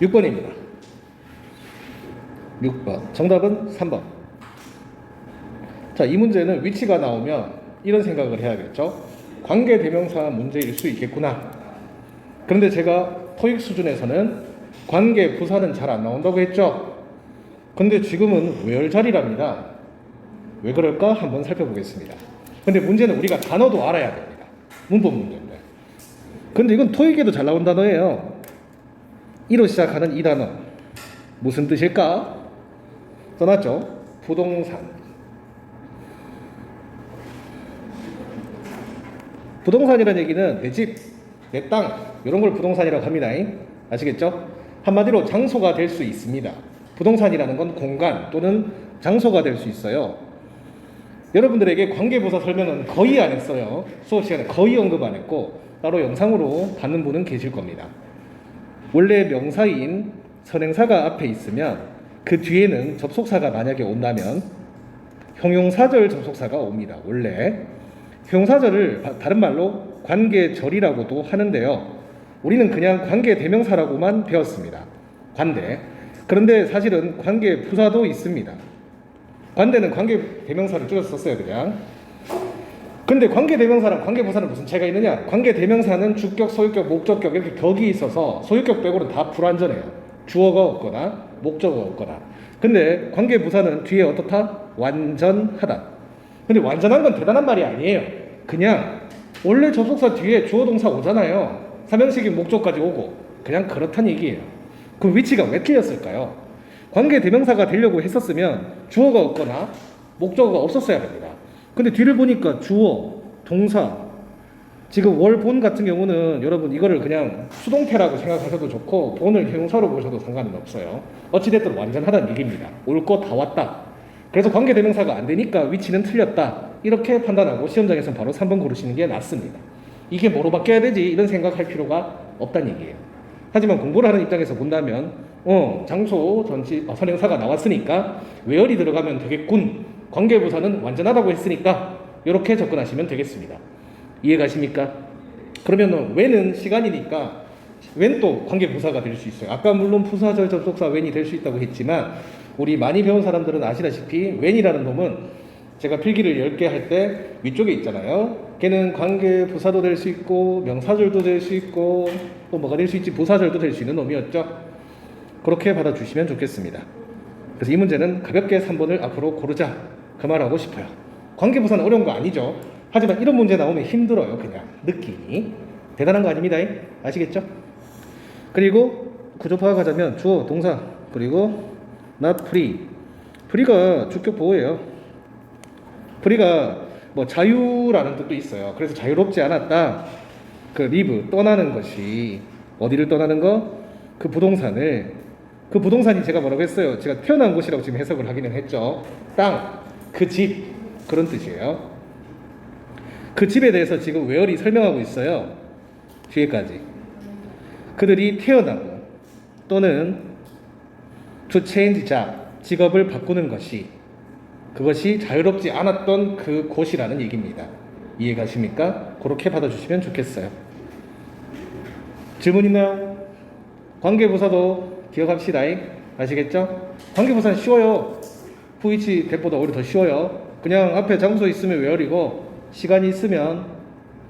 6번입니다. 6번. 정답은 3번. 자, 이 문제는 위치가 나오면 이런 생각을 해야겠죠. 관계대명사 문제일 수 있겠구나. 그런데 제가 토익 수준에서는 관계부사는 잘 안 나온다고 했죠. 근데 지금은 외열자리랍니다. 왜 그럴까? 한번 살펴보겠습니다. 근데 문제는 우리가 단어도 알아야 됩니다. 문법 문제인데. 근데 이건 토익에도 잘 나온 단어예요. 이로 시작하는 이 단어 무슨 뜻일까? 떠났죠? 부동산. 부동산이라는 얘기는 내 집, 내 땅 이런 걸 부동산이라고 합니다. 아시겠죠? 한마디로 장소가 될 수 있습니다. 부동산이라는 건 공간 또는 장소가 될 수 있어요. 여러분들에게 관계부사 설명은 거의 안 했어요. 수업 시간에 거의 언급 안 했고 따로 영상으로 받는 분은 계실 겁니다. 원래 명사인 선행사가 앞에 있으면 그 뒤에는 접속사가 만약에 온다면 형용사절 접속사가 옵니다. 원래 형용사절을 다른 말로 관계절이라고도 하는데요. 우리는 그냥 관계대명사라고만 배웠습니다. 관대. 그런데 사실은 관계부사도 있습니다. 관대는 관계대명사를 줄여서 썼어요. 그냥. 근데 관계대명사랑 관계부사는 무슨 차이가 있느냐? 관계대명사는 주격, 소유격, 목적격 이렇게 격이 있어서 소유격 빼고는 다 불완전해요. 주어가 없거나 목적어가 없거나. 근데 관계부사는 뒤에 어떻다? 완전하다. 근데 완전한 건 대단한 말이 아니에요. 그냥 원래 접속사 뒤에 주어 동사 오잖아요. 삼형식인 목적까지 오고 그냥 그렇다는 얘기예요. 그럼 위치가 왜 틀렸을까요? 관계대명사가 되려고 했었으면 주어가 없거나 목적어가 없었어야 합니다. 근데 뒤를 보니까 주어, 동사, 지금 월본 같은 경우는 여러분 이거를 그냥 수동태라고 생각하셔도 좋고 본을 형용사로 보셔도 상관은 없어요. 어찌됐든 완전하다는 얘기입니다. 올 거 다 왔다. 그래서 관계대명사가 안 되니까 위치는 틀렸다. 이렇게 판단하고 시험장에서는 바로 3번 고르시는 게 낫습니다. 이게 뭐로 바뀌어야 되지? 이런 생각할 필요가 없다는 얘기예요. 하지만 공부를 하는 입장에서 본다면 장소, 전치, 선행사가 나왔으니까 외열이 들어가면 되겠군. 관계부사는 완전하다고 했으니까 이렇게 접근하시면 되겠습니다. 이해가십니까? 그러면 when은 시간이니까 when 또 관계부사가 될 수 있어요. 아까 물론 부사절 접속사 when이 될 수 있다고 했지만 우리 많이 배운 사람들은 아시다시피 when이라는 놈은 제가 필기를 10개 할 때 위쪽에 있잖아요. 걔는 관계부사도 될 수 있고 명사절도 될 수 있고 또 뭐가 될 수 있지? 부사절도 될 수 있는 놈이었죠. 그렇게 받아주시면 좋겠습니다. 그래서 이 문제는 가볍게 3번을 앞으로 고르자 그 말하고 싶어요. 관계부사는 어려운 거 아니죠. 하지만 이런 문제 나오면 힘들어요. 그냥 느낌이 대단한 거 아닙니다. 아시겠죠? 그리고 구조 파악하자면 주어, 동사 그리고 not free. free가 주격 보호예요. free가 뭐 자유라는 뜻도 있어요. 그래서 자유롭지 않았다. 그 leave 떠나는 것이 어디를 떠나는 거? 그 부동산을. 그 부동산이 제가 뭐라고 했어요? 제가 태어난 곳이라고 지금 해석을 하기는 했죠. 땅, 그 집 그런 뜻이에요. 그 집에 대해서 지금 웨얼이 설명하고 있어요. 뒤에까지. 그들이 태어나고 또는 to change job, 직업을 바꾸는 것이 그것이 자유롭지 않았던 그 곳이라는 얘기입니다. 이해가십니까? 그렇게 받아주시면 좋겠어요. 질문 있나요? 관계부사도 기억합시다. 아시겠죠? 관계부사는 쉬워요. 후이치 대보다 오히려 더 쉬워요. 그냥 앞에 장소 있으면 웨얼이고 시간이 있으면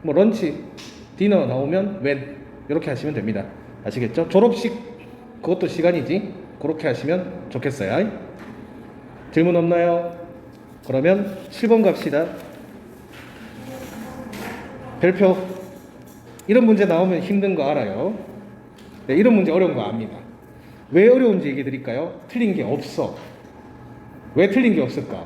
뭐 런치, 디너 나오면 when 이렇게 하시면 됩니다. 아시겠죠? 졸업식 그것도 시간이지. 그렇게 하시면 좋겠어요. 질문 없나요? 그러면 7번 갑시다. 별표. 이런 문제 나오면 힘든 거 알아요. 네, 이런 문제 어려운 거 압니다. 왜 어려운지 얘기 드릴까요? 틀린 게 없어. 왜 틀린 게 없을까?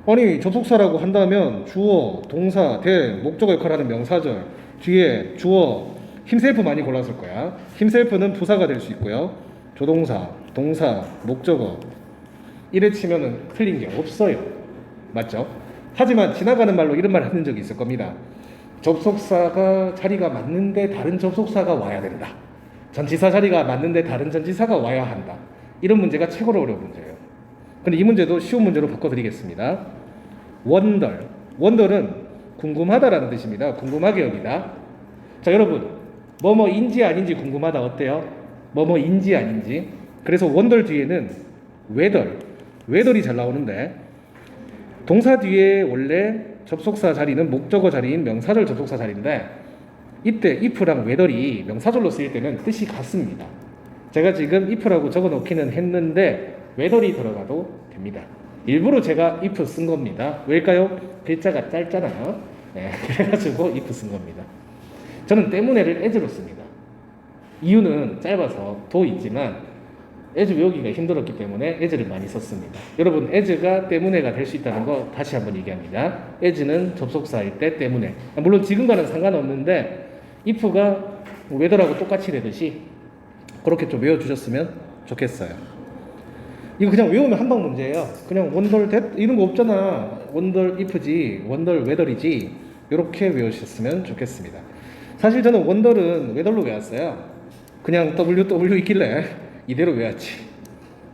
아니 접속사라고 한다면 주어, 동사, 대, 목적어 역할을 하는 명사절 뒤에 주어, 힘셀프 많이 골랐을 거야. 힘셀프는 부사가 될 수 있고요. 조동사, 동사, 목적어 이래 치면은 틀린 게 없어요. 맞죠? 하지만 지나가는 말로 이런 말 하는 적이 있을 겁니다. 접속사가 자리가 맞는데 다른 접속사가 와야 된다. 전치사 자리가 맞는데 다른 전치사가 와야 한다. 이런 문제가 최고로 어려운 문제예요. 근데 이 문제도 쉬운 문제로 바꿔드리겠습니다. wonder. wonder는 궁금하다라는 뜻입니다. 궁금하게 여기다. 자, 여러분 뭐뭐인지 아닌지 궁금하다 어때요? 뭐뭐인지 아닌지. 그래서 원덜 뒤에는 웨덜이 잘 나오는데, 동사 뒤에 원래 접속사 자리는 목적어 자리인 명사절 접속사 자리인데, 이때 if랑 웨덜이 명사절로 쓰일 때는 뜻이 같습니다. 제가 지금 if라고 적어 놓기는 했는데 웨덜이 들어가도 됩니다. 일부러 제가 if 쓴 겁니다. 왜일까요? 글자가 짧잖아요. 네, 그래가지고 if 쓴 겁니다. 저는 때문에를 as로 씁니다. 이유는 짧아서 도 있지만 as 외우기가 힘들었기 때문에 as를 많이 썼습니다. 여러분, as가 때문에가 될 수 있다는 거 다시 한번 얘기합니다. as는 접속사일 때 때문에. 물론 지금과는 상관없는데 if가 whether하고 똑같이 되듯이 그렇게 좀 외워주셨으면 좋겠어요. 이거 그냥 외우면 한방 문제예요. 그냥 원덜 that 이런 거 없잖아. 원덜 if지, 원덜 whether이지. 이렇게 외우셨으면 좋겠습니다. 사실 저는 원덜은 whether로 외웠어요. 그냥 w 있길래 이대로 외웠지.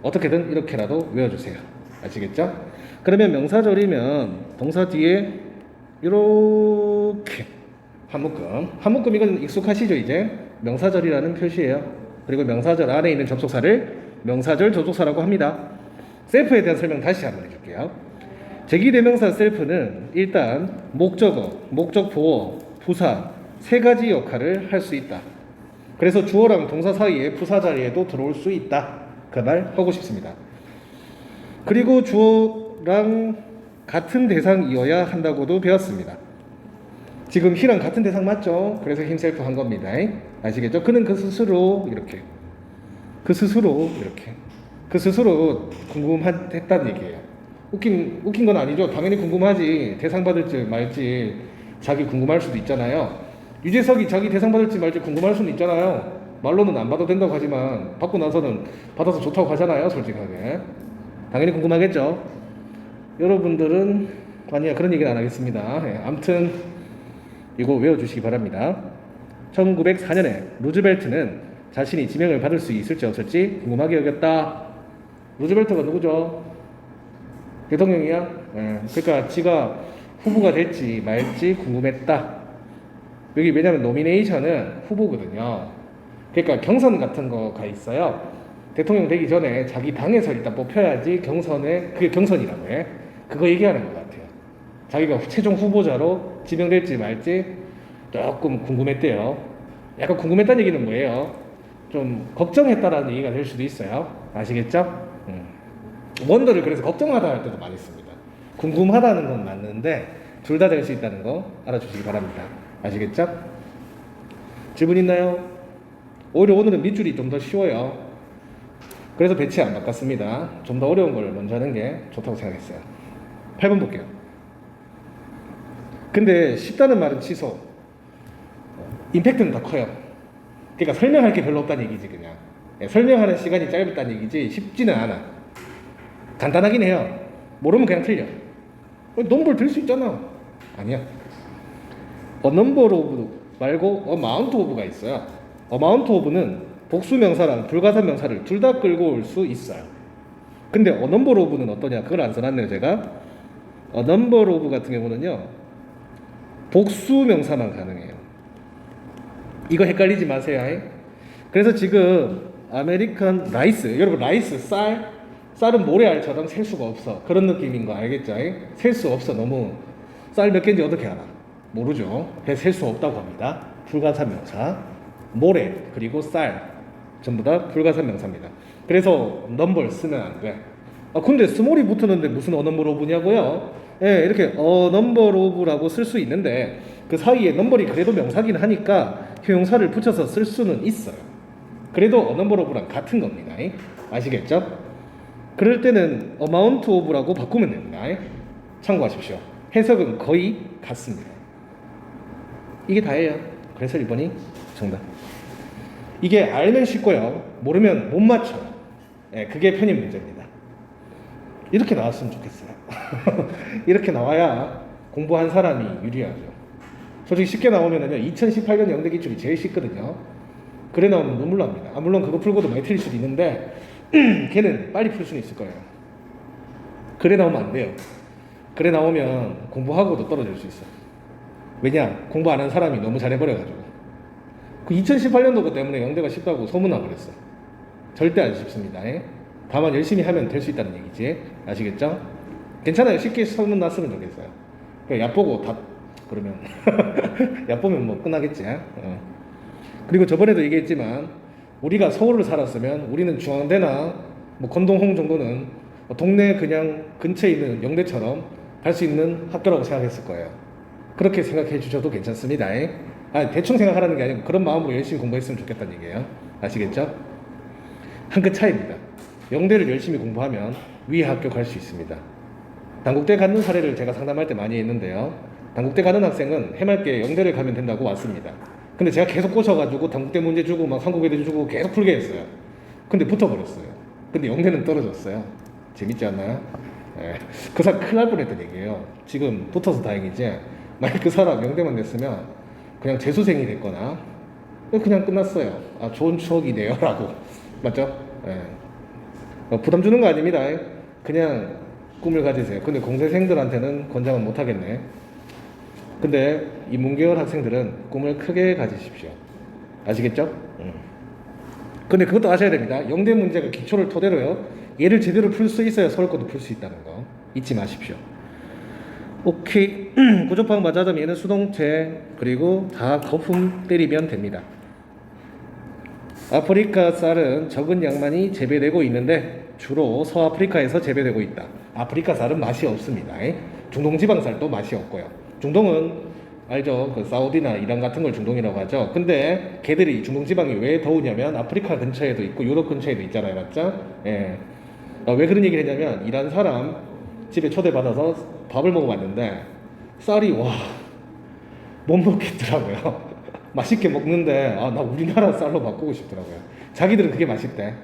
어떻게든 이렇게라도 외워주세요. 아시겠죠? 그러면 명사절이면 동사 뒤에 이렇게 한묶음 이건 익숙하시죠? 이제 명사절이라는 표시예요. 그리고 명사절 안에 있는 접속사를 명사절 접속사라고 합니다. 셀프에 대한 설명 다시 한번 해줄게요. 제기대명사 셀프는 일단 목적어, 목적보어, 부사 세 가지 역할을 할 수 있다. 그래서 주어랑 동사 사이에 부사 자리에도 들어올 수 있다. 그 말 하고 싶습니다. 그리고 주어랑 같은 대상이어야 한다고도 배웠습니다. 지금 he랑 같은 대상 맞죠? 그래서 himself 한 겁니다. 아시겠죠? 그는 그 스스로 이렇게 궁금했다는 얘기예요. 웃긴 건 아니죠. 당연히 궁금하지. 대상 받을지 말지 자기 궁금할 수도 있잖아요. 유재석이 자기 대상 받을지 말지 궁금할 수는 있잖아요. 말로는 안 받아도 된다고 하지만 받고 나서는 받아서 좋다고 하잖아요. 솔직하게 당연히 궁금하겠죠. 여러분들은 아니야, 그런 얘기는 안 하겠습니다. 아무튼 이거 외워주시기 바랍니다. 1904년에 루즈벨트는 자신이 지명을 받을 수 있을지 없을지 궁금하게 여겼다. 루즈벨트가 누구죠? 대통령이야? 그러니까 지가 후보가 될지 말지 궁금했다. 여기 왜냐면 노미네이션은 후보거든요. 그러니까 경선 같은 거가 있어요. 대통령 되기 전에 자기 당에서 일단 뽑혀야지 경선에, 그게 경선이라고 해. 그거 얘기하는 것 같아요. 자기가 최종 후보자로 지명될지 말지 조금 궁금했대요. 약간 궁금했다는 얘기는 뭐예요? 좀 걱정했다라는 얘기가 될 수도 있어요. 아시겠죠? 원더를 그래서 걱정하다 할 때도 많이 씁니다. 궁금하다는 건 맞는데 둘 다 될 수 있다는 거 알아주시기 바랍니다. 아시겠죠? 질문 있나요? 오히려 오늘은 밑줄이 좀 더 쉬워요. 그래서 배치 안 바꿨습니다. 좀 더 어려운 걸 먼저 하는 게 좋다고 생각했어요. 8번 볼게요. 근데 쉽다는 말은 취소. 임팩트는 더 커요. 그러니까 설명할 게 별로 없다는 얘기지. 그냥 설명하는 시간이 짧다는 얘기지 쉽지는 않아. 간단하긴 해요. 모르면 그냥 틀려. 넘버를 들 수 있잖아. 아니야. number of 말고 amount of가 있어요. amount of는 복수명사랑 불가사명사를 둘 다 끌고 올 수 있어요. 근데 number of는 어떠냐? 그걸 안 써놨네요 제가. number of 같은 경우는요 복수명사만 가능해요. 이거 헷갈리지 마세요. 그래서 지금 아메리칸 라이스, 여러분 라이스 쌀은 모래알처럼 셀 수가 없어. 그런 느낌인 거 알겠죠? 셀 수 없어. 너무 쌀 몇 개인지 어떻게 알아? 모르죠. 그래서 셀 수 없다고 합니다. 불가사명사, 모래 그리고 쌀 전부 다 불가사명사입니다. 그래서 넘버 쓰면 안 돼. 근데 스몰이 붙었는데 무슨 넘버 오브냐고요? 이렇게 넘버 오브라고 쓸 수 있는데 그 사이에 넘버리 그래도 명사긴 하니까 형용사를 붙여서 쓸 수는 있어요. 그래도 넘버 오브랑 같은 겁니다. 아시겠죠? 그럴 때는 amount of라고 바꾸면 됩니다. 참고하십시오. 해석은 거의 같습니다. 이게 다예요. 그래서 1번이 정답. 이게 알면 쉽고요. 모르면 못 맞춰요. 그게 편입 문제입니다. 이렇게 나왔으면 좋겠어요. 이렇게 나와야 공부한 사람이 유리하죠. 솔직히 쉽게 나오면은요 2018년 영대 기출이 제일 쉽거든요. 그래 나오면 눈물 납니다. 물론 그거 풀고도 많이 틀릴 수도 있는데 걔는 빨리 풀 수는 있을 거예요. 그래 나오면 안 돼요. 그래 나오면 공부하고도 떨어질 수 있어요. 왜냐? 공부 안 한 사람이 너무 잘해버려가지고. 그 2018년도 그 때문에 영대가 쉽다고 소문나버렸어. 절대 안 쉽습니다. 예? 다만 열심히 하면 될 수 있다는 얘기지. 아시겠죠? 괜찮아요. 쉽게 소문 났으면 좋겠어요. 얕보고 다 그러면 얕보면 뭐 끝나겠지. 그리고 저번에도 얘기했지만 우리가 서울을 살았으면 우리는 중앙대나 뭐 건동홍 정도는 동네 그냥 근처에 있는 영대처럼 갈 수 있는 학교라고 생각했을 거예요. 그렇게 생각해 주셔도 괜찮습니다. 대충 생각하라는 게 아니고 그런 마음으로 열심히 공부했으면 좋겠다는 얘기예요. 아시겠죠? 한 끗 차이입니다. 영대를 열심히 공부하면 위 학교 갈 수 있습니다. 단국대 갖는 사례를 제가 상담할 때 많이 했는데요. 단국대 가는 학생은 해맑게 영대를 가면 된다고 왔습니다. 근데 제가 계속 꼬셔가지고 단국대 문제 주고 막 한국애들 주고 계속 풀게 했어요. 근데 붙어버렸어요. 근데 영대는 떨어졌어요. 재밌지 않나요? 예. 그 사람 큰일 날 뻔했던 얘기예요. 지금 붙어서 다행이지. 만약 그 사람 영대만 냈으면 그냥 재수생이 됐거나 그냥 끝났어요. 아, 좋은 추억이네요 라고. 맞죠? 예. 부담 주는 거 아닙니다. 그냥 꿈을 가지세요. 근데 공대생들한테는 권장은 못 하겠네. 근데 이 문계열 학생들은 꿈을 크게 가지십시오. 아시겠죠? 근데 그것도 아셔야 됩니다. 영대 문제가 기초를 토대로요. 얘를 제대로 풀 수 있어야 서울 것도 풀 수 있다는 거 잊지 마십시오. 오케이. 구조파악 맞아점 얘는 수동체 그리고 다 거품 때리면 됩니다. 아프리카 쌀은 적은 양만이 재배되고 있는데 주로 서아프리카에서 재배되고 있다. 아프리카 쌀은 맛이 없습니다. 중동 지방 쌀도 맛이 없고요. 중동은 알죠? 그 사우디나 이란 같은 걸 중동이라고 하죠. 근데 걔들이 중동 지방이 왜 더우냐면 아프리카 근처에도 있고 유럽 근처에도 있잖아요, 맞죠? 예. 왜 그런 얘기를 했냐면 이란 사람 집에 초대받아서 밥을 먹어봤는데 쌀이 와 못 먹겠더라고요. 맛있게 먹는데 나 우리나라 쌀로 바꾸고 싶더라고요. 자기들은 그게 맛있대.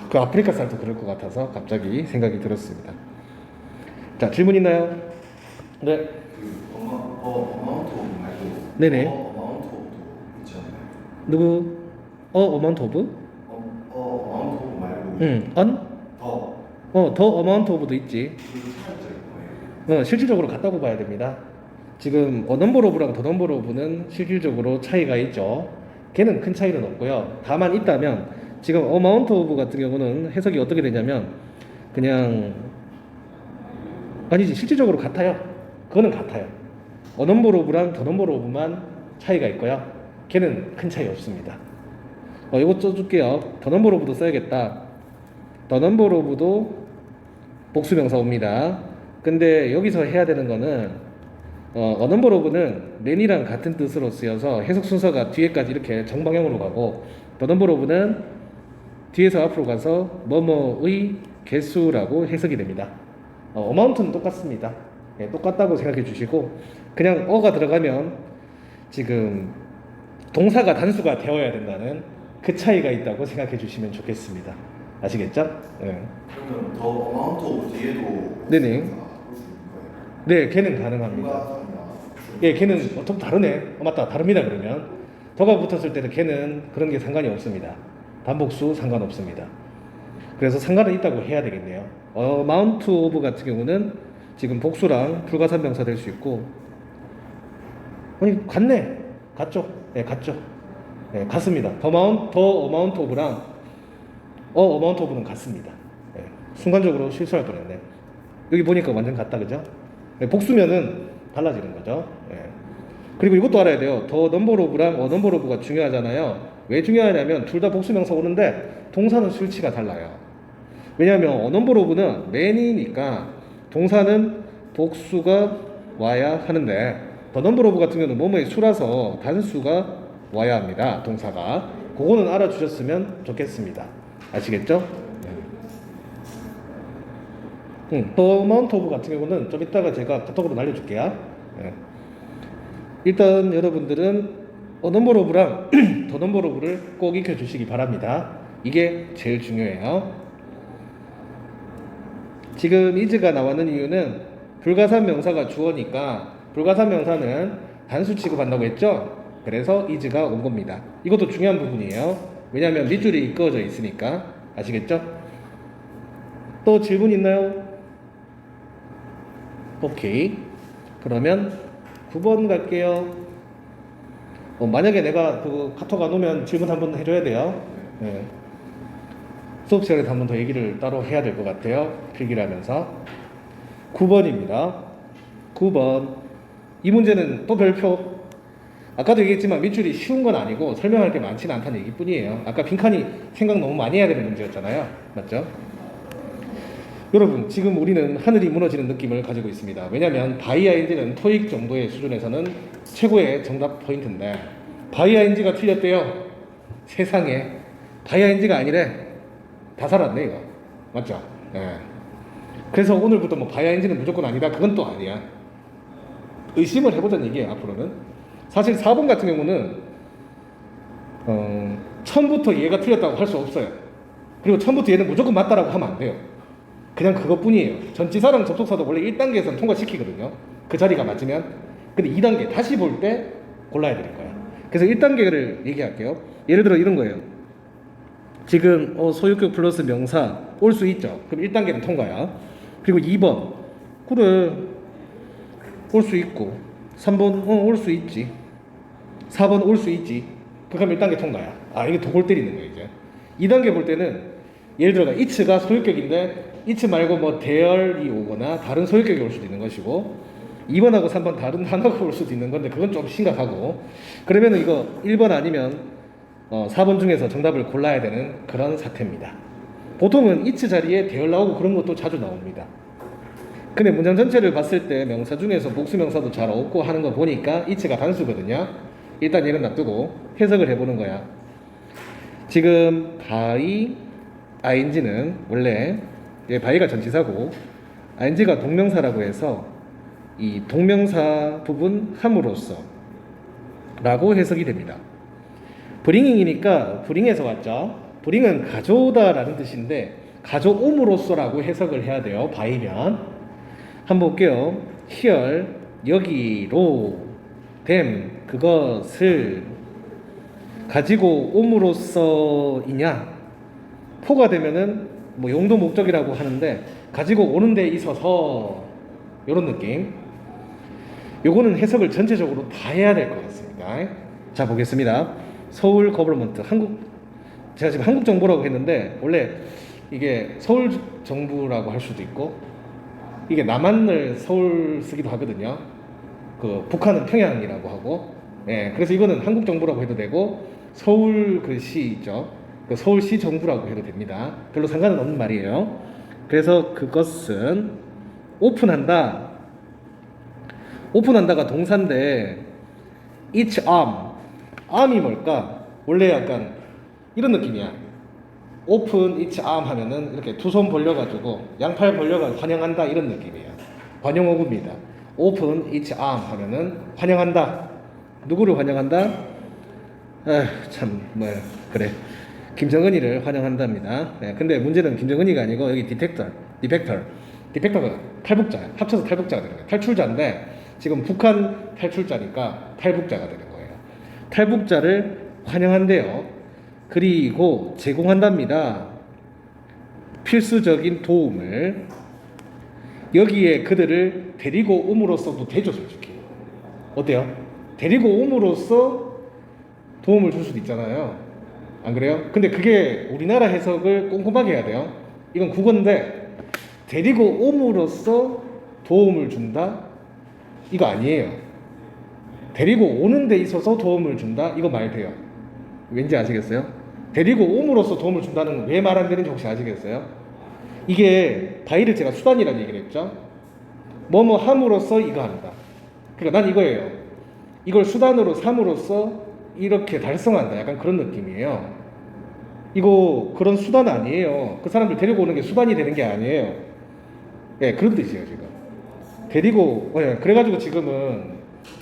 그 아프리카 쌀도 그럴 것 같아서 갑자기 생각이 들었습니다. 자, 질문 있나요? 네. 어마운트 오브 말고 네네. 어마운트 오브 있잖아요. 누구? 어마운트 오브? 어마운트 오브 말고 언? 더 어마운트 오브도 있지. 그 차이점이 뭐예요? 실질적으로 같다고 봐야 됩니다. 지금 어넘버 오브랑 더 넘버 오브는 실질적으로 차이가 있죠. 걔는 큰 차이는 없고요. 다만 있다면 지금 어마운트 오브 같은 경우는 해석이 어떻게 되냐면 그냥 아니지 실질적으로 같아요. 그거는 같아요. 어넘버 오브랑 더 넘버 오브만 차이가 있고요. 걔는 큰 차이 없습니다. 이거 써줄게요. 더 넘버 오브도 써야겠다. 더 넘버 오브도 복수명사 옵니다. 근데 여기서 해야 되는 거는 어넘버 오브는 맨이랑 같은 뜻으로 쓰여서 해석 순서가 뒤에까지 이렇게 정방향으로 가고 더 넘버 오브는 뒤에서 앞으로 가서 뭐뭐의 개수라고 해석이 됩니다. 어마운트는 똑같습니다. 똑같다고 생각해 주시고 그냥 어가 들어가면 지금 동사가 단수가 되어야 된다는 그 차이가 있다고 생각해 주시면 좋겠습니다. 아시겠죠? 그러면 더 어마운트 오브 뒤에도 네네. 볼수 있는 거예요? 네, 걔는 가능합니다. 예, 걔는 좀 다르네. 맞다, 다릅니다. 그러면 더가 붙었을 때는 걔는 그런 게 상관이 없습니다. 반복수 상관없습니다. 그래서 상관은 있다고 해야 되겠네요. amount of 같은 경우는 지금 복수랑 불가산명사 될 수 있고 아니 같네. 같죠? 네, 같죠. 네, 같습니다. 더 amount of랑 amount of는 같습니다. 네, 순간적으로 실수할 뻔했네. 여기 보니까 완전 같다, 그죠? 네, 복수면은 달라지는 거죠. 네. 그리고 이것도 알아야 돼요. 더 넘버 오브랑 넘버 오브가 중요하잖아요. 왜 중요하냐면 둘 다 복수명사 오는데 동사는 수치가 달라요. 왜냐하면 넘버 오브는 man이니까 동사는 복수가 와야 하는데 더 넘버 오브 같은 경우는 뭐뭐의 수라서 단수가 와야 합니다. 동사가. 그거는 알아주셨으면 좋겠습니다. 아시겠죠? 더 어마운트 오브 같은 경우는 좀 이따가 제가 카톡으로 날려줄게요. 일단 여러분들은 넘버 오브랑 더 넘버 오브를 꼭 익혀주시기 바랍니다. 이게 제일 중요해요. 지금 is가 나왔는 이유는 불가산 명사가 주어니까 불가산 명사는 단수 취급한다고 했죠? 그래서 is가 온 겁니다. 이것도 중요한 부분이에요. 왜냐하면 밑줄이 이끌어져 있으니까. 아시겠죠? 또 질문 있나요? 오케이. 그러면 9번 갈게요. 만약에 내가 그 카톡 안 오면 질문 한번 해줘야 돼요. 네. 수업 시간에 한 번 더 얘기를 따로 해야 될 것 같아요. 필기를 하면서. 9번입니다. 9번. 이 문제는 또 별표. 아까도 얘기했지만 밑줄이 쉬운 건 아니고 설명할 게 많지는 않다는 얘기뿐이에요. 아까 빈칸이 생각 너무 많이 해야 되는 문제였잖아요. 맞죠? 여러분, 지금 우리는 하늘이 무너지는 느낌을 가지고 있습니다. 왜냐하면 바이아인지는 토익 정도의 수준에서는 최고의 정답 포인트인데 바이아인지가 틀렸대요. 세상에 바이아인지가 아니래. 다 살았네 이거. 맞죠? 네. 그래서 오늘부터 뭐 바이아인지는 무조건 아니다. 그건 또 아니야. 의심을 해보자는 얘기예요. 앞으로는. 사실 4번 같은 경우는 처음부터 얘가 틀렸다고 할 수 없어요. 그리고 처음부터 얘는 무조건 맞다라고 하면 안 돼요. 그냥 그것뿐이에요. 전치사랑 접속사도 원래 1단계에서는 통과시키거든요. 그 자리가 맞으면. 근데 2단계 다시 볼 때 골라야 되는 거야. 그래서 1단계를 얘기할게요. 예를 들어 이런 거예요. 지금 소유격 플러스 명사 올 수 있죠. 그럼 1단계는 통과야. 그리고 2번 그래 올 수 있고 3번 올 수 있지. 4번 올 수 있지. 그럼 1단계 통과야. 아, 이게 더 골 때리는 거예요. 이제 2단계 볼 때는 예를 들어가 it가 소유격인데 it 말고 뭐 대열이 오거나 다른 소유격이 올 수도 있는 것이고 2번하고 3번 다른 단어가 올 수도 있는 건데 그건 좀 심각하고 그러면은 이거 1번 아니면 4번 중에서 정답을 골라야 되는 그런 사태입니다. 보통은 it 자리에 대열 나오고 그런 것도 자주 나옵니다. 근데 문장 전체를 봤을 때 명사 중에서 복수명사도 잘 없고 하는 거 보니까 it가 단수거든요. 일단 얘는 놔두고 해석을 해보는 거야. 지금 바이 ing는 원래 바이가 전치사고 ing가 동명사라고 해서 이 동명사 부분 함으로써 라고 해석이 됩니다. bringing이니까 bring에서 왔죠. bring은 가져오다 라는 뜻인데 가져옴으로써 라고 해석을 해야 돼요. 바이면 한번 볼게요. here 여기로 them 그것을 가지고 옴으로써이냐 포가 되면은 뭐 용도 목적이라고 하는데 가지고 오는 데 있어서 이런 느낌. 요거는 해석을 전체적으로 다 해야 될 것 같습니다. 자 보겠습니다. 서울 거버먼트 제가 지금 한국 정부라고 했는데 원래 이게 서울 정부라고 할 수도 있고 이게 남한을 서울 쓰기도 하거든요. 그 북한은 평양이라고 하고 그래서 이거는 한국 정부라고 해도 되고 서울 그 시 있죠. 그 서울시 정부라고 해도 됩니다. 별로 상관은 없는 말이에요. 그래서 그것은 오픈한다. 오픈한다가 동사인데 each arm이 뭘까? 원래 약간 이런 느낌이야. open each arm 하면은 이렇게 두 손 벌려가지고 양팔 벌려가지고 환영한다 이런 느낌이에요. 관용어구입니다. open each arm 하면은 환영한다. 누구를 환영한다? 그래. 김정은이를 환영한답니다. 근데 문제는 김정은이가 아니고 여기 디펙터가 탈북자야. 합쳐서 탈북자가 되는 거예요. 탈출자인데 지금 북한 탈출자니까 탈북자가 되는 거예요. 탈북자를 환영한대요. 그리고 제공한답니다. 필수적인 도움을 여기에 그들을 데리고 옴으로써도 되죠, 솔직히. 어때요? 데리고 옴으로써 도움을 줄 수도 있잖아요. 안 그래요? 근데 그게 우리나라 해석을 꼼꼼하게 해야 돼요. 이건 국어인데 데리고 옴으로써 도움을 준다? 이거 아니에요. 데리고 오는 데 있어서 도움을 준다? 이거 말 돼요. 왠지 아시겠어요? 데리고 옴으로써 도움을 준다는 건 왜 말 안 되는지 혹시 아시겠어요? 이게 바이를 제가 수단이라는 얘기를 했죠. 뭐뭐 함으로써 이거 한다. 그러니까 난 이거예요. 이걸 수단으로 삼으로써 이렇게 달성한다. 약간 그런 느낌이에요. 이거 그런 수단 아니에요. 그 사람들 데리고 오는 게 수단이 되는 게 아니에요. 그런 뜻이에요 지금. 데리고 그래가지고 지금은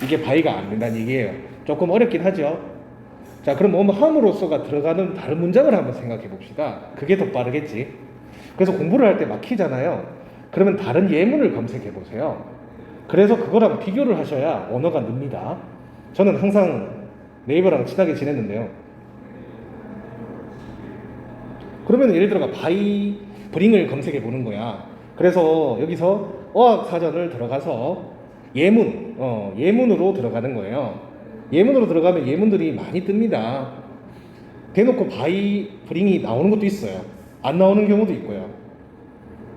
이게 바이가 안 된다는 얘기예요. 조금 어렵긴 하죠. 자 그럼 뭐 함으로써가 들어가는 다른 문장을 한번 생각해 봅시다. 그게 더 빠르겠지. 그래서 공부를 할 때 막히잖아요. 그러면 다른 예문을 검색해 보세요. 그래서 그거랑 비교를 하셔야 언어가 늡니다. 저는 항상 네이버랑 친하게 지냈는데요. 그러면 예를 들어가 브링을 검색해 보는 거야. 그래서 여기서 어학사전을 들어가서 예문으로 들어가는 거예요. 예문으로 들어가면 예문들이 많이 뜹니다. 대놓고 브링이 나오는 것도 있어요. 안 나오는 경우도 있고요.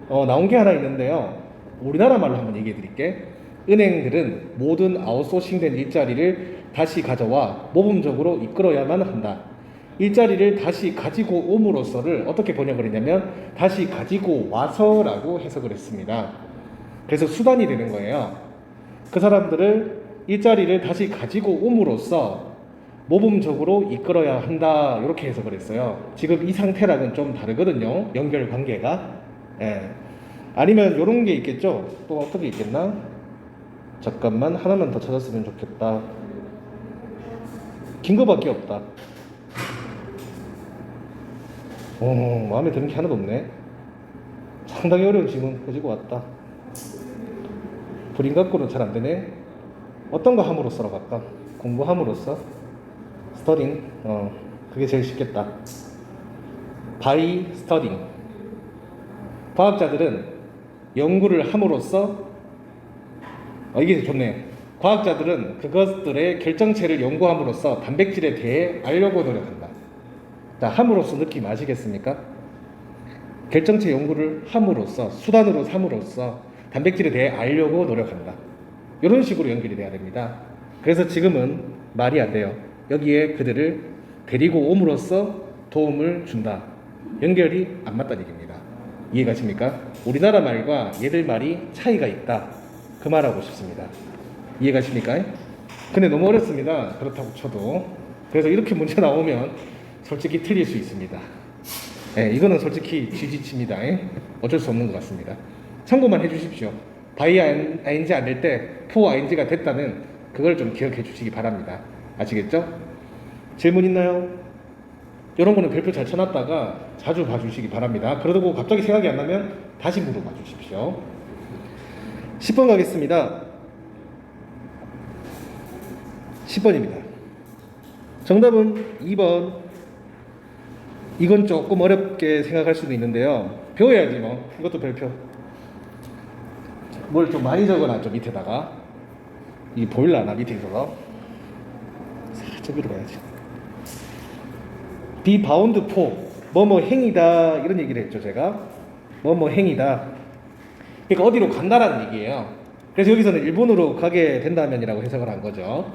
나온 게 하나 있는데요. 우리나라 말로 한번 얘기해 드릴게. 은행들은 모든 아웃소싱된 일자리를 다시 가져와 모범적으로 이끌어야만 한다. 일자리를 다시 가지고 옴으로써를 어떻게 번역을 했냐면 다시 가지고 와서라고 해석을 했습니다. 그래서 수단이 되는 거예요. 그 사람들을 일자리를 다시 가지고 옴으로써 모범적으로 이끌어야 한다, 이렇게 해석을 했어요. 지금 이 상태랑은 좀 다르거든요, 연결 관계가. 예. 아니면 이런 게 있겠죠. 또 어떻게 있겠나? 잠깐만, 하나만 더 찾았으면 좋겠다. 긴 거밖에 없다. 마음에 드는 게 하나도 없네. 상당히 어려운 질문 가지고 왔다. 불인 갖고는 잘 안 되네. 어떤 거 함으로써로 갈까? 공부함으로써? 스터딩. 그게 제일 쉽겠다. by studying. 과학자들은 연구를 함으로써, 이게 좋네. 과학자들은 그것들의 결정체를 연구함으로써 단백질에 대해 알려고 노력한다. 자, 함으로써 느낌 아시겠습니까? 결정체 연구를 함으로써, 수단으로 삼으로써 단백질에 대해 알려고 노력한다. 이런 식으로 연결이 돼야 됩니다. 그래서 지금은 말이 안 돼요. 여기에 그들을 데리고 옴으로써 도움을 준다. 연결이 안 맞다는 얘기입니다. 이해가십니까? 우리나라 말과 얘들 말이 차이가 있다, 그 말하고 싶습니다. 이해가십니까? 근데 너무 어렵습니다. 그렇다고 쳐도. 그래서 이렇게 문제 나오면 솔직히 틀릴 수 있습니다. 이거는 솔직히 쥐지칩니다. 어쩔 수 없는 것 같습니다. 참고만 해주십시오. by ing 안 될 때 for ing가 됐다는 그걸 좀 기억해 주시기 바랍니다. 아시겠죠? 질문 있나요? 이런 거는 별표 잘 쳐놨다가 자주 봐주시기 바랍니다. 그러고 갑자기 생각이 안 나면 다시 물어봐 주십시오. 10번 가겠습니다. 10번입니다. 정답은 2번. 이건 조금 어렵게 생각할 수도 있는데요. 배워야지 뭐. 이것도 별표. 뭘 좀 많이 적어놨죠, 밑에다가. 이게 보일라나, 밑에 있어서. 살짝 위로 가야지. be bound for, 뭐뭐 행위다, 이런 얘기를 했죠, 제가. 뭐뭐 행위다. 그러니까 어디로 간다라는 얘기예요. 그래서 여기서는 일본으로 가게 된다면이라고 해석을 한 거죠.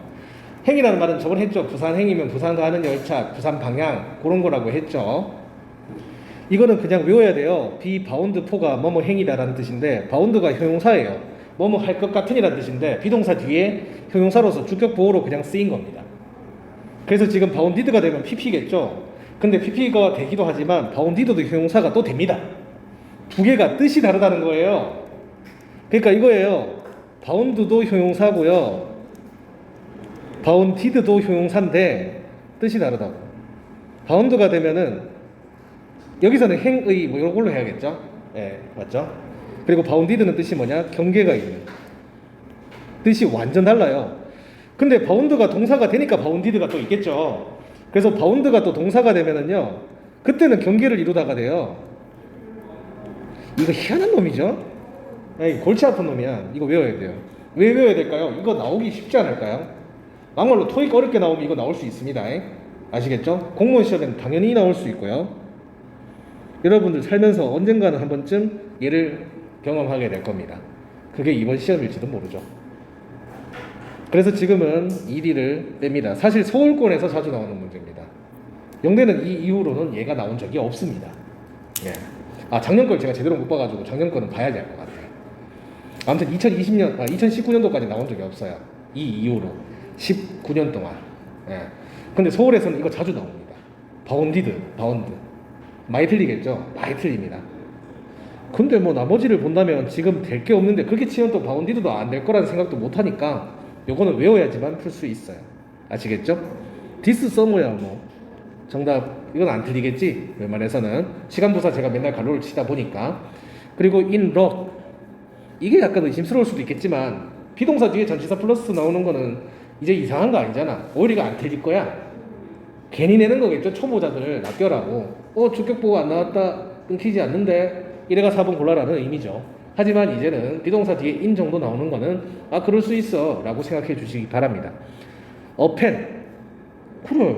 행이라는 말은 저번에 했죠. 부산 행이면 부산 가는 열차, 부산 방향, 그런 거라고 했죠. 이거는 그냥 외워야 돼요. be bound for가 뭐뭐 행이다라는 뜻인데, bound가 형용사예요. 뭐뭐 할 것 같은 이라는 뜻인데, 비동사 뒤에 형용사로서 주격 보호로 그냥 쓰인 겁니다. 그래서 지금 bounded가 되면 pp겠죠. 근데 pp가 되기도 하지만 bounded도 형용사가 또 됩니다. 두 개가 뜻이 다르다는 거예요. 그러니까 이거예요. bound도 형용사고요, bounded도 효용사인데 뜻이 다르다고. bound가 되면은 여기서는 행의 뭐 이런 걸로 해야겠죠? 맞죠? 그리고 bounded는 뜻이 뭐냐? 경계가 있는. 뜻이 완전 달라요. 근데 bound가 동사가 되니까 bounded가 또 있겠죠. 그래서 bound가 또 동사가 되면은요, 그때는 경계를 이루다가 돼요. 이거 희한한 놈이죠? 골치 아픈 놈이야. 이거 외워야 돼요. 왜 외워야 될까요? 이거 나오기 쉽지 않을까요? 막말로 토익 어렵게 나오면 이거 나올 수 있습니다. 아시겠죠? 공무원 시험에는 당연히 나올 수 있고요. 여러분들 살면서 언젠가는 한 번쯤 얘를 경험하게 될 겁니다. 그게 이번 시험일지도 모르죠. 그래서 지금은 1위를 뺍니다. 사실 서울권에서 자주 나오는 문제입니다. 영대는 이 이후로는 얘가 나온 적이 없습니다. 작년 걸 제가 제대로 못 봐가지고 작년 거는 봐야지 알 것 같아요. 아무튼 2019년도까지 나온 적이 없어요. 이 이후로 19년 동안. 근데 서울에서는 이거 자주 나옵니다. 바운디드, 바운드. 많이 틀리겠죠? 많이 틀립니다. 근데 뭐 나머지를 본다면 지금 될 게 없는데, 그렇게 치면 또 바운디드도 안 될 거라는 생각도 못 하니까 요거는 외워야지만 풀 수 있어요. 아시겠죠? 디스 서머야 뭐 정답, 이건 안 틀리겠지? 웬만해서는 시간부사 제가 맨날 가로를 치다 보니까. 그리고 in rock, 이게 약간 의심스러울 수도 있겠지만 비동사 뒤에 전치사 플러스 나오는 거는 이제 이상한 거 아니잖아. 오히려 안 틀릴 거야. 괜히 내는 거겠죠. 초보자들 낚여라고. 주격보고 안 나왔다, 끊기지 않는데 이래가 4번 골라라는 의미죠. 하지만 이제는 비동사 뒤에 in 정도 나오는 거는 그럴 수 있어 라고 생각해 주시기 바랍니다. 어펜, 그래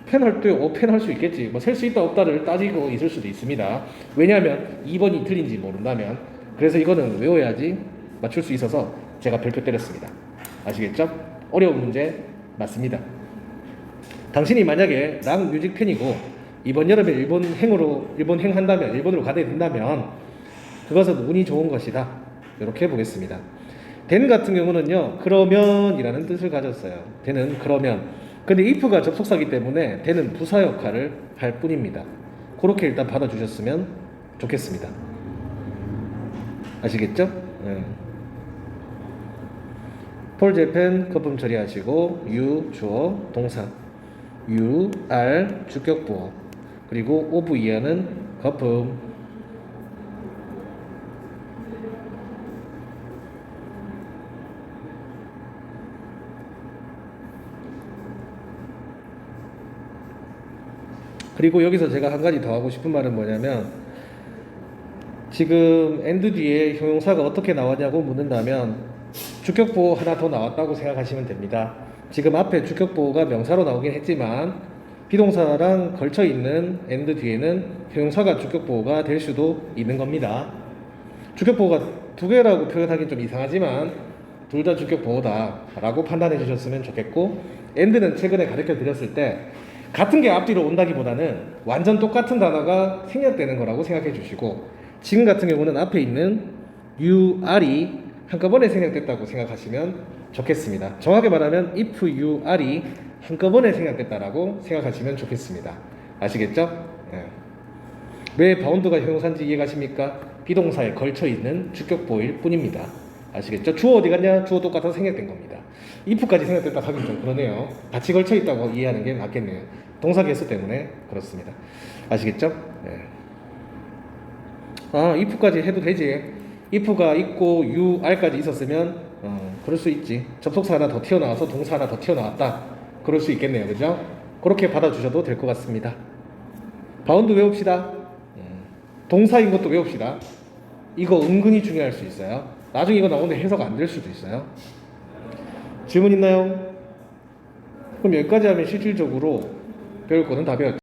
펜할 때 펜 할 수 있겠지. 뭐 셀 수 있다 없다를 따지고 있을 수도 있습니다. 왜냐하면 2번이 틀린지 모른다면. 그래서 이거는 외워야지 맞출 수 있어서 제가 별표 때렸습니다. 아시겠죠? 어려운 문제 맞습니다. 당신이 만약에 랑 뮤직 팬이고 이번 여름에 일본 행 한다면, 일본으로 가게 된다면 그것은 운이 좋은 것이다. 이렇게 보겠습니다. 된 같은 경우는요, 그러면이라는 뜻을 가졌어요. 된은 그러면. 근데 if가 접속사기 때문에 된은 부사 역할을 할 뿐입니다. 그렇게 일단 받아주셨으면 좋겠습니다. 아시겠죠? 폴 재팬 거품 처리하시고 you 주어 동사, you are 주격부어, 그리고 of year는 거품. 그리고 여기서 제가 한 가지 더 하고 싶은 말은 뭐냐면, 지금 and 뒤에 형용사가 어떻게 나왔냐고 묻는다면 주격보호 하나 더 나왔다고 생각하시면 됩니다. 지금 앞에 주격보호가 명사로 나오긴 했지만 비동사랑 걸쳐 있는 and 뒤에는 형용사가 주격보호가 될 수도 있는 겁니다. 주격보호가 두 개라고 표현하기는 좀 이상하지만 둘 다 주격보호다 라고 판단해 주셨으면 좋겠고, and는 최근에 가르쳐 드렸을 때 같은 게 앞뒤로 온다기보다는 완전 똑같은 단어가 생략되는 거라고 생각해 주시고, 지금 같은 경우는 앞에 있는 you are이 한꺼번에 생략됐다고 생각하시면 좋겠습니다. 정확하게 말하면 if you are이 한꺼번에 생략됐다라고 생각하시면 좋겠습니다. 아시겠죠? 왜 바운드가 형용사인지 이해가십니까? 비동사에 걸쳐 있는 주격보일 뿐입니다. 아시겠죠? 주어 어디 갔냐? 주어 똑같아서 생략된 겁니다. if까지 생략됐다 하긴 좀 그러네요. 같이 걸쳐 있다고 이해하는 게 낫겠네요. 동사 개수 때문에 그렇습니다. 아시겠죠? if까지 해도 되지. if가 있고 you are까지 있었으면 그럴 수 있지. 접속사 하나 더 튀어나와서 동사 하나 더 튀어나왔다. 그럴 수 있겠네요. 그죠? 그렇게 받아주셔도 될 것 같습니다. 바운드 외웁시다. 동사인 것도 외웁시다. 이거 은근히 중요할 수 있어요. 나중에 이거 나오는데 해석 안 될 수도 있어요. 질문 있나요? 그럼 여기까지 하면 실질적으로 배울 거는 다 배웠죠.